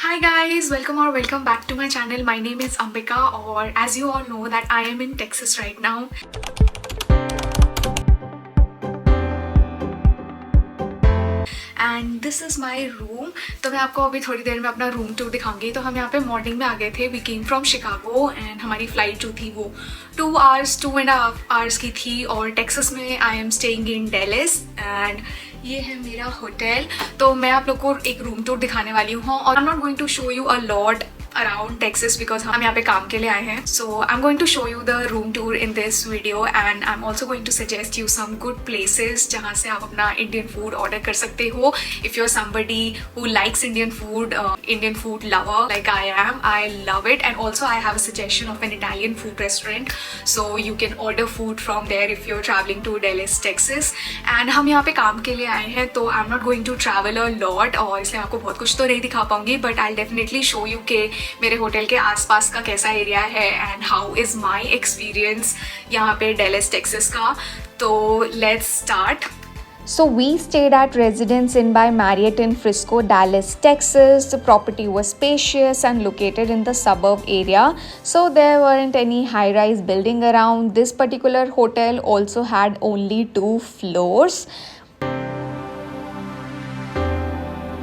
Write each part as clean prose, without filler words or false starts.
Hi guys, welcome or welcome back to my channel. My name is Ambika, or as you all know that I am in Texas right now. And this is my room. तो मैं आपको अभी थोड़ी देर में अपना room tour दिखाऊंगी. तो हम यहाँ पे मॉर्निंग में आ गए थे. We came from Chicago and हमारी फ़्लाइट जो थी वो 2.5 आवर्स की थी. और टेक्सास में I am staying in Dallas and ये है मेरा होटल. तो मैं आप लोग को एक रूम टूर दिखाने वाली हूँ. और I am not going to show you a lot around Texas because हम यहाँ पे काम के लिए आए हैं. So I'm going to show you the room tour in this video and I'm also going to suggest you some good places जहाँ से आप अपना Indian food order कर सकते हो. If you're somebody who likes Indian food lover like I am, I love it. And also I have a suggestion of an Italian food restaurant, so you can order food from there if you're traveling to Dallas, Texas. And हम यहाँ पे काम के लिए आए हैं तो I'm not going to travel a lot और इसलिए आपको बहुत कुछ तो नहीं दिखा पाऊंगी, but I'll definitely show you के मेरे होटल के आसपास का कैसा एरिया है and how is my experience यहाँ पे डेलस टेक्सास का. तो let's start. So we stayed at Residence Inn by Marriott in Frisco, Dallas, Texas. The property was spacious and located in the suburb area, so there weren't any high-rise building around. This particular hotel also had only 2 floors.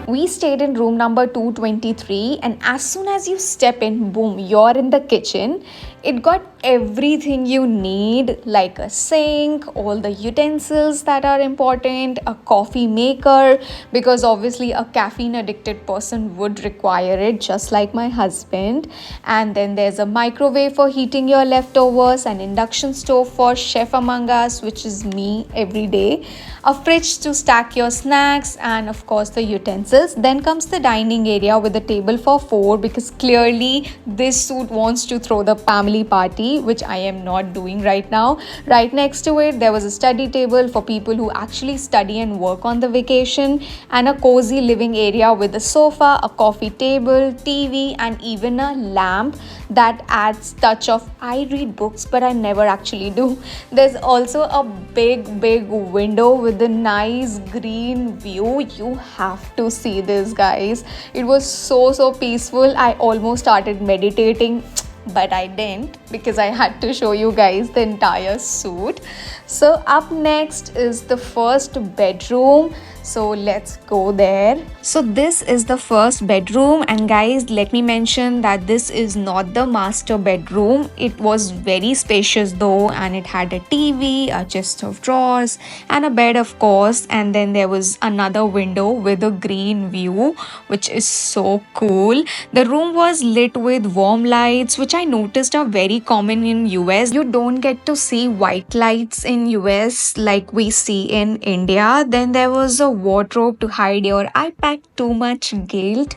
We stayed in room number 223 and as soon as you step in, boom, you're in the kitchen. It got everything you need, like a sink, all the utensils that are important, a coffee maker because obviously a caffeine addicted person would require it, just like my husband. And then there's a microwave for heating your leftovers, an induction stove for chef among us, which is me every day, a fridge to stack your snacks, and of course the utensils. Then comes the dining area with a table for 4 because clearly this suit wants to throw the family party, which I am not doing right now. Right next to it there was a study table for people who actually study and work on the vacation, and a cozy living area with a sofa, a coffee table, TV, and even a lamp that adds touch of I read books but I never actually do. There's also a big window with a nice green view. You have to see this, guys. It was so peaceful. I almost started meditating, but I didn't because I had to show you guys the entire suite. So up next is the first bedroom. So let's go there. So this is the first bedroom, and guys, let me mention that this is not the master bedroom. It was very spacious though, and it had a TV, a chest of drawers, and a bed of course. And then there was another window with a green view, which is so cool. The room was lit with warm lights, which I noticed are very common in US. You don't get to see white lights in US like we see in India. Then there was a wardrobe to hide your I packed too much guilt.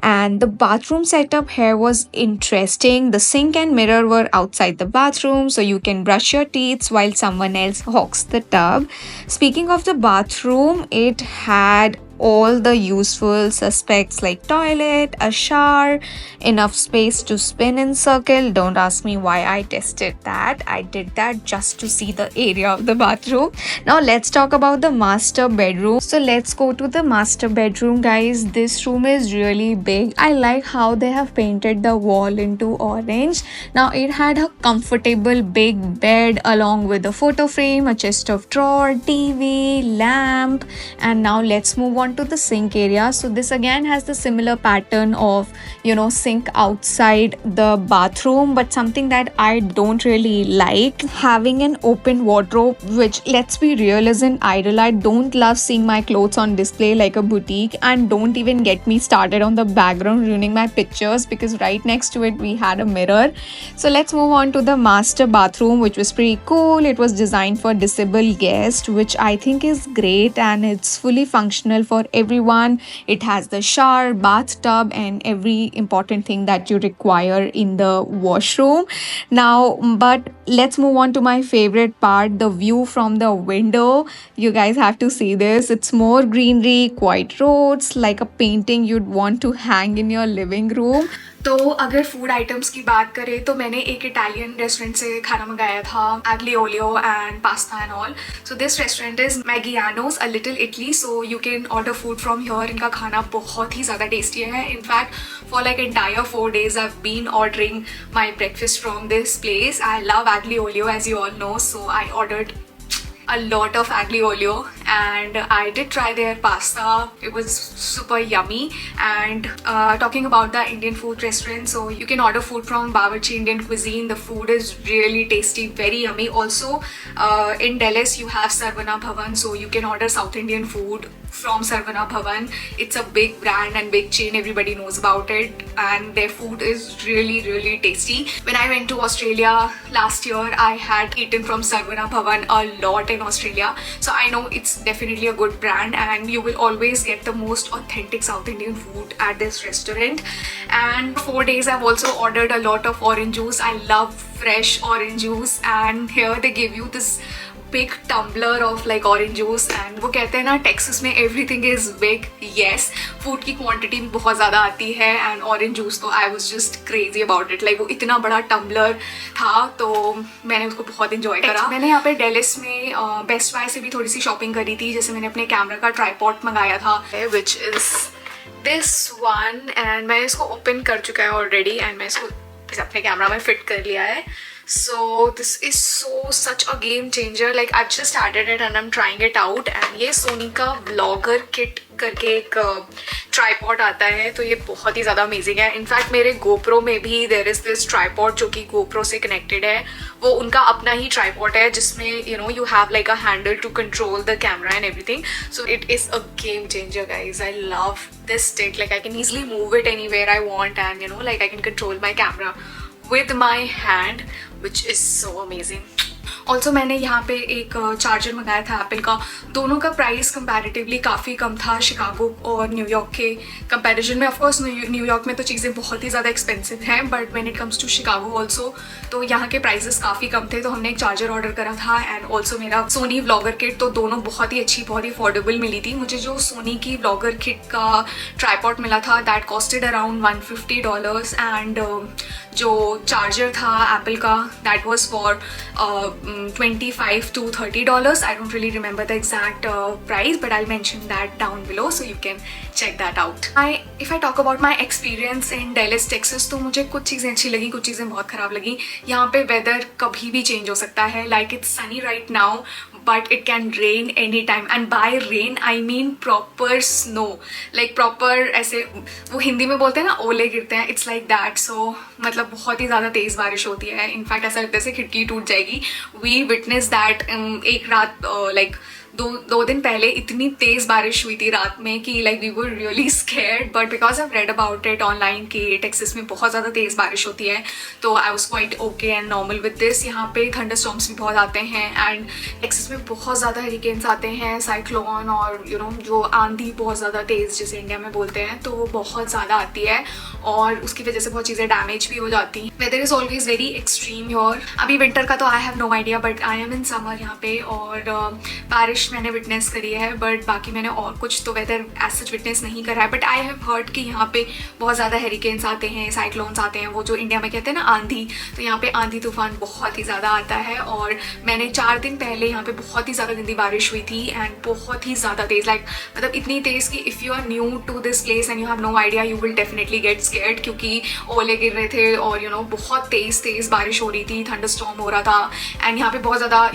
And the bathroom setup here was interesting. The sink and mirror were outside the bathroom, so you can brush your teeth while someone else hogs the tub. Speaking of the bathroom, it had all the useful suspects like toilet, a shower, enough space to spin in circle. Don't ask me why I tested that. I did that just to see the area of the bathroom. Now let's talk about the master bedroom. So let's go to the master bedroom, guys. This room is really big. I like how they have painted the wall into orange. Now it had a comfortable big bed along with a photo frame, a chest of drawer, TV, lamp. And now let's move on to the sink area. So this again has the similar pattern of, sink outside the bathroom, but something that I don't really like, having an open wardrobe, which, let's be real, is an idol. I don't love seeing my clothes on display like a boutique, and don't even get me started on the background ruining my pictures because right next to it we had a mirror. So let's move on to the master bathroom, which was pretty cool. It was designed for disabled guests, which I think is great, and it's fully functional for everyone. It has the shower, bathtub, and every important thing that you require in the washroom. Now, but let's move on to my favorite part, the view from the window. You guys have to see this. It's more greenery, quiet roads, like a painting you'd want to hang in your living room. तो अगर food items की बात करें तो मैंने एक Italian restaurant से खाना मंगाया था, aglio olio and pasta and all. So this restaurant is Maggiano's, a little Italy. So you can order food from here. इनका खाना बहुत ही ज़्यादा टेस्टी है. In fact for like entire 4 days I have been ordering my breakfast from this place. I love aglio olio as you all know, so I ordered a lot of aglio olio and I did try their pasta. It was super yummy. And talking about the Indian food restaurant, so you can order food from Bawarchi Indian Cuisine. The food is really tasty, very yummy. Also in Dallas you have Sarvana Bhavan, so you can order South Indian food from Sarvana Bhavan. It's a big brand and big chain, everybody knows about it, and their food is really tasty. When I went to Australia last year, I had eaten from Sarvana Bhavan a lot in Australia, so I know it's definitely a good brand and you will always get the most authentic South Indian food at this restaurant. And 4 days I've also ordered a lot of orange juice. I love fresh orange juice and here they give you this big tumbler of like orange juice and वो कहते हैं ना Texas में everything is big. Yes, food की quantity भी बहुत ज़्यादा आती है and orange juice तो I was just crazy about it. Like वो इतना बड़ा tumbler था तो मैंने उसको बहुत enjoy करा. मैंने यहाँ पे डेलिस में बेस्ट बाय से भी थोड़ी सी शॉपिंग करी थी. जैसे मैंने अपने कैमरा का ट्राईपॉड मंगाया था which is this one and मैंने इसको ओपन कर चुका है ऑलरेडी एंड मैं इसको अपने कैमरा में फिट कर लिया है. So this is such a game changer. Like I've just added it and I'm trying it out. And ये Sony का Vlogger Kit करके एक ट्राईपॉड आता है तो ये बहुत ही ज़्यादा अमेजिंग है. इनफैक्ट मेरे GoPro में भी देयर इज़ दिस ट्राईपॉड जो कि GoPro से कनेक्टेड है. वो उनका अपना ही ट्राईपॉड है जिसमें you have like a handle to control the camera and everything. So it is a game changer, guys. I love this stick. Like I can easily move it anywhere I want and like I can control my camera with my hand, which is so amazing. Also मैंने यहाँ पे एक charger मंगाया था Apple का. दोनों का price comparatively काफ़ी कम था शिकागो और न्यूयॉर्क के कंपैरिजन में. ऑफकोर्स न्यूयॉर्क में तो चीज़ें बहुत ही ज़्यादा एक्सपेंसिव हैं but when it comes to Chicago also तो यहाँ के प्राइसेस काफ़ी कम थे. तो हमने एक चार्जर ऑर्डर करा था एंड ऑल्सो मेरा सोनी व्लॉगर किट. तो दोनों बहुत ही अच्छी, बहुत ही अफोर्डेबल मिली थी. मुझे जो सोनी की व्लॉगर किट का ट्राईपॉड मिला था दैट कॉस्टेड अराउंड $150 एंड जो चार्जर था एप्पल का that was for $25 to $30. I don't really remember the exact price, but I'll mention that down below so you can check that out. If I talk about my experience in Dallas, Texas, तो मुझे कुछ चीज़ें अच्छी लगी, कुछ चीज़ें बहुत ख़राब लगी. यहाँ पे वेदर कभी भी चेंज हो सकता है. Like it's sunny right now, but it can rain anytime. And by rain I mean proper snow. Like proper ऐसे वो हिंदी में बोलते हैं ना ओले गिरते हैं. It's like that. So मतलब बहुत ही ज़्यादा तेज़ बारिश होती है. इनफैक्ट ऐसा लगता है जैसे खिड़की टूट जाएगी. We witnessed that एक रात like दो दिन पहले इतनी तेज़ बारिश हुई थी रात में कि like we were really scared. But because I read about it online कि टेक्सास में बहुत ज़्यादा तेज़ बारिश होती है तो I was quite okay and normal with this. यहाँ पे थंडर स्टॉर्म्स भी बहुत आते हैं एंड टेक्सास में बहुत ज़्यादा हरिकेन्स आते हैं, साइक्लोन और जो आंधी बहुत ज़्यादा तेज़ जिसे इंडिया में बोलते हैं तो वो बहुत ज़्यादा आती है और उसकी वजह से बहुत चीज़ें डैमेज भी हो जाती हैं. Weather is always very extreme here. अभी विंटर का तो I have no idea but I am in summer यहाँ पे और बारिश मैंने विटनेस करी है बट बाकी मैंने और कुछ तो वेदर एज सच विटनेस नहीं करा है. बट आई हैव हर्ड कि यहाँ पे बहुत ज़्यादा हेरिकेन्स आते हैं, साइक्लोन्स आते हैं, वो जो इंडिया में कहते हैं ना आंधी. तो यहाँ पे आंधी तूफान बहुत ही ज़्यादा आता है और मैंने 4 दिन पहले यहाँ पे बहुत ही ज़्यादा गंदी बारिश हुई थी एंड बहुत ही ज़्यादा तेज़. लाइक मतलब इतनी तेज़ कि if you are new to this place and you have no idea you will definitely get scared क्योंकि ओले गिर रहे थे और बहुत तेज़ बारिश हो रही थी, थंडर स्टॉर्म हो रहा था एंड यहाँ पे बहुत ज़्यादा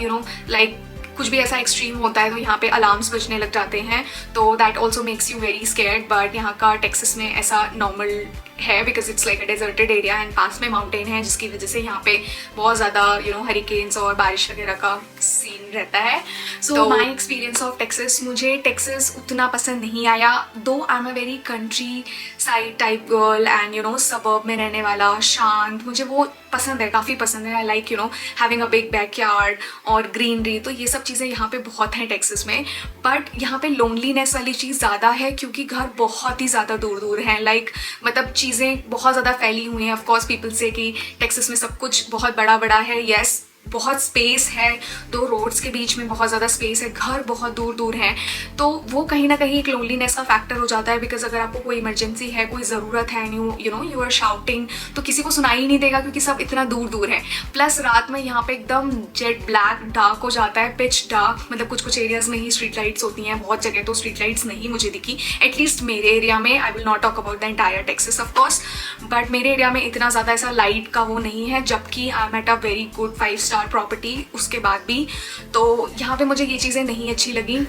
लाइक कुछ भी ऐसा एक्सट्रीम होता है तो यहाँ पे अलार्म्स बजने लग जाते हैं तो that also makes you very scared. But यहाँ का टेक्सास में ऐसा नॉर्मल है because it's like a deserted area and पास में माउंटेन है जिसकी वजह से यहाँ पे बहुत ज़्यादा हरिकेन्स और बारिश वगैरह का सीन रहता है. सो माई एक्सपीरियंस ऑफ टेक्सास, मुझे टेक्सास उतना पसंद नहीं आया. दो I am a very country side type girl and suburb में रहने वाला शांत, मुझे वो पसंद है, काफ़ी पसंद है. I like having a big backyard और ग्रीनरी. तो ये सब चीज़ें यहाँ पे बहुत हैं टेक्सास में. बट यहाँ पे लोनलीनेस वाली चीज़ ज़्यादा है क्योंकि घर बहुत ही ज़्यादा दूर दूर हैं. लाइक मतलब चीज़ें बहुत ज़्यादा फैली हुई हैं. ऑफकोर्स पीपल से कि टेक्सास में सब कुछ बहुत बड़ा बड़ा है. येस बहुत स्पेस है, 2 रोड्स के बीच में बहुत ज़्यादा स्पेस है, घर बहुत दूर दूर हैं, तो वो कहीं ना कहीं एक लोनलीनेस का फैक्टर हो जाता है। बिकॉज अगर आपको कोई इमरजेंसी है, कोई ज़रूरत है, यू आर शाउटिंग, तो किसी को सुनाई ही नहीं देगा क्योंकि सब इतना दूर दूर है। प्लस रात में यहाँ पे एकदम जेट ब्लैक डार्क हो जाता है, पिच डार्क, मतलब कुछ कुछ एरियाज में ही स्ट्रीट लाइट्स होती हैं, बहुत जगह तो स्ट्रीट लाइट्स नहीं मुझे दिखी, एटलीस्ट मेरे एरिया में। I will not talk about the entire Texas of course, but मेरे एरिया में इतना ज़्यादा ऐसा लाइट का वो नहीं है, जबकि I am at a very good five-star property उसके बाद भी। तो यहाँ पे मुझे ये चीज़ें नहीं अच्छी लगी।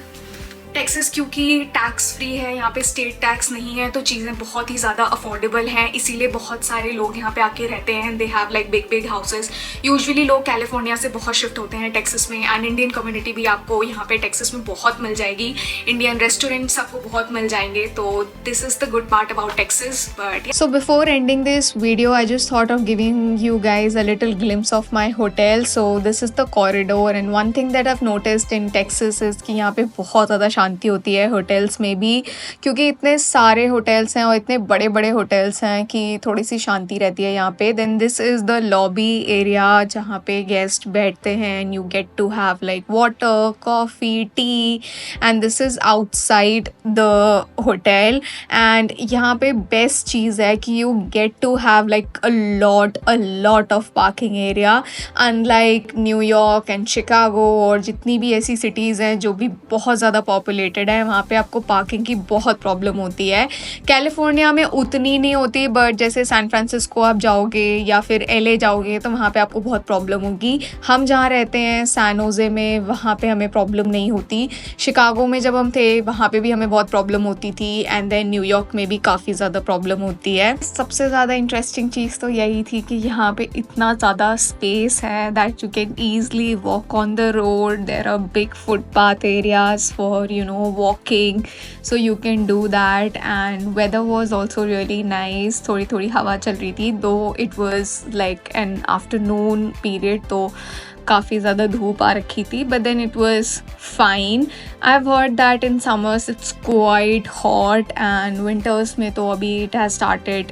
टेक्सास क्योंकि टैक्स फ्री है, यहाँ पे स्टेट टैक्स नहीं है, तो चीज़ें बहुत ही ज़्यादा अफोर्डेबल हैं, इसीलिए बहुत सारे लोग यहाँ पे आके रहते हैं। They have like big big houses. Usually लोग कैलिफोर्निया से बहुत शिफ्ट होते हैं टेक्सास में, एंड इंडियन कम्युनिटी भी आपको यहाँ पे टेक्सास में बहुत मिल जाएगी, इंडियन रेस्टोरेंट्स आपको बहुत मिल जाएंगे, तो this is the good part about Texas. But So before ending this video, I just thought of giving you guys a little glimpse of my hotel. So this is the corridor, and one thing that I've noticed in Texas is कि यहाँ पे बहुत ज़्यादा शांति होती है hotels में भी, क्योंकि इतने सारे होटल्स हैं और इतने बड़े बड़े होटल्स हैं कि थोड़ी सी शांति रहती है यहाँ पे। Then this is the lobby area जहाँ पे गेस्ट बैठते हैं, and you get to have like water, coffee, tea, and this is outside the hotel. And यहाँ पे बेस्ट चीज़ है कि you get to have like a lot of parking area, unlike new York and Chicago और जितनी भी ऐसी cities हैं जो भी बहुत ज़्यादा पॉपुलेटेड है, वहाँ पे आपको पार्किंग की बहुत प्रॉब्लम होती है। कैलिफोर्निया में उतनी नहीं होती, बट जैसे सैन फ्रांसिस्को आप जाओगे या फिर LA जाओगे तो वहाँ पे आपको बहुत प्रॉब्लम होगी। हम जहाँ रहते हैं सैन होजे में, वहाँ पे हमें प्रॉब्लम नहीं होती। शिकागो में जब हम थे वहाँ पे भी हमें बहुत प्रॉब्लम होती थी, एंड देन न्यूयॉर्क में भी काफ़ी ज़्यादा प्रॉब्लम होती है। सबसे ज़्यादा इंटरेस्टिंग चीज़ तो यही थी कि यहाँ पे इतना ज़्यादा स्पेस है that you can easily walk on the road. There are big footpath areas for walking, so you can do that, and weather was also really nice. थोड़ी थोड़ी हवा चल रही थी, though it was like an afternoon period, तो काफ़ी ज़्यादा धूप आ रखी थी, but then it was fine. I've heard that in summers it's quite hot, and winters में तो अभी it has started,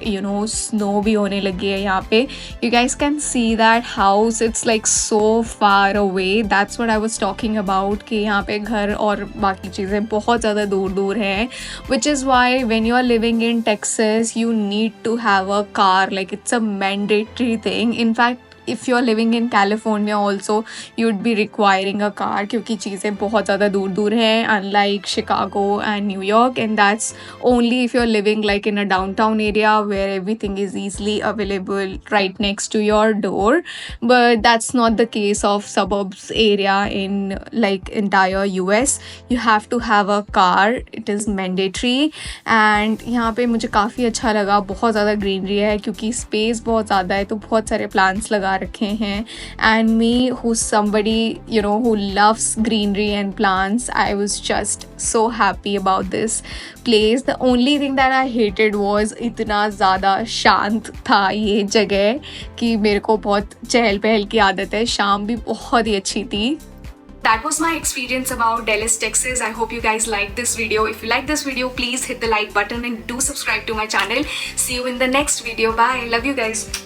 snow भी होने लगी है यहाँ पे. You guys can see that house, it's like so far away. That's what I was talking about, कि यहाँ पे घर और बाकी चीज़ें बहुत ज़्यादा दूर दूर हैं, which is why when you are living in Texas you need to have a car, like it's a mandatory thing. In fact, if you're living in California also you'd be requiring a car, क्योंकि चीज़ें बहुत ज़्यादा दूर दूर हैं, unlike Chicago and New York, and that's only if you're living like in a downtown area where everything is easily available right next to your door. But that's not the case of suburbs area in like entire US. You have to have a car, it is mandatory. And यहाँ पे मुझे काफ़ी अच्छा लगा, बहुत ज़्यादा greenery है, क्योंकि स्पेस बहुत ज़्यादा है, तो बहुत सारे प्लांट्स लगा रखे हैं। And me who somebody who loves greenery and plants, I was just so happy about this place. The only thing that I hated was इतना ज़्यादा शांत था ये जगह कि मेरे को बहुत चहल पहल की आदत है। शाम भी बहुत ही अच्छी थी। That was my experience about Dallas, Texas. I hope you guys liked this video. If you like this video, please hit the like button and do subscribe to my channel. See you in the next video. Bye. Love you guys.